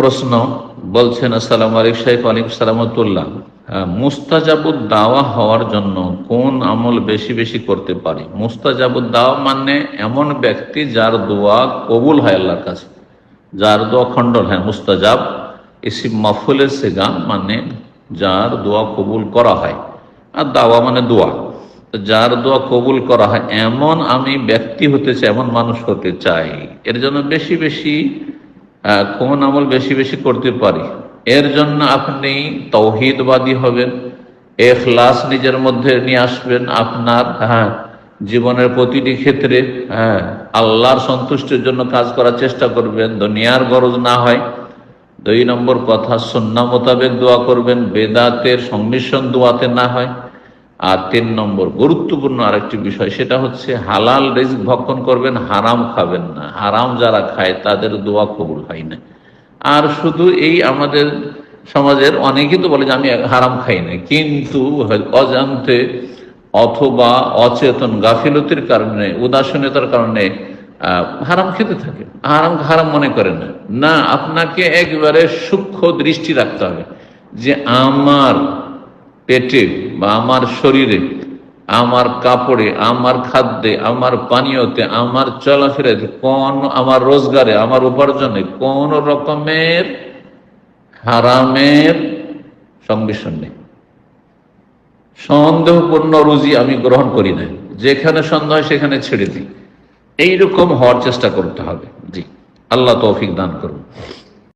প্রশ্ন বলছেন, আসসালামু আলাইকুম শাইখ। ওয়ালাইকুম সালামতুল্লাহ। মুস্তাজাবুদ দাওয়া হওয়ার জন্য কোন আমল বেশি বেশি করতে পারি? মুস্তাজাবুদ দাওয়া মানে এমন ব্যক্তি যার দোয়া কবুল হয় আল্লাহর কাছে, যার দোয়া খণ্ডন হয়। মুস্তাজাব ইসিম মাফুলের সেগা, মানে যার দোয়া কবুল করা হয়, আর দাওয়া মানে দোয়া। যার দোয়া কবুল করা হয় এমন আমি ব্যক্তি হতে চাই, এমন মানুষ হতে চাই। এর জন্য বেশি বেশি কোন আমল বেশি বেশি করতে পারি? এর জন্য আপনি তৌহিদবাদী হবেন, ইখলাস নিজের মধ্যে নিয়ে আসবেন আপনার জীবনের প্রতিটি ক্ষেত্রে। আল্লাহর সন্তুষ্টির জন্য কাজ করার চেষ্টা করবেন, দুনিয়ার গরজ না হয়। 2 নম্বর কথা, সুন্নাহ মোতাবেক দোয়া করবেন, বেদাতের সংমিশ্রণ দোয়াতে না হয়। আর 3 নম্বর গুরুত্বপূর্ণ আরেকটি বিষয়, সেটা হচ্ছে হালাল রিজক ভক্ষণ করবেন, হারাম খাবেন না। হারাম যারা খায় তাদের দোয়া কবুল হয় না। আর শুধু এই আমাদের সমাজের অনেকেই তো বলে যে আমি হারাম খাই না, কিন্তু অজান্তে অথবা অচেতন গাফিলতির কারণে, উদাসীনতার কারণে হারাম খেতে থাকে। হারাম হারাম মনে করেন না। না, আপনাকে একবারে সূক্ষ্ম দৃষ্টি রাখতে হবে যে আমার পেটে বা আমার শরীরে, আমার কাপড়ে, আমার খাদ্যে, আমার পানীয়তে, আমার চলাফেরাতে, আমার রোজগারে, আমার উপার্জনে কোন রকমের হারামের সংমিশ্রণ নেই। সন্দেহপূর্ণ রুজি আমি গ্রহণ করি না, যেখানে সন্দেহ সেখানে ছেড়ে দিই। এইরকম হওয়ার চেষ্টা করতে হবে। জি, আল্লাহ তৌফিক দান করুন।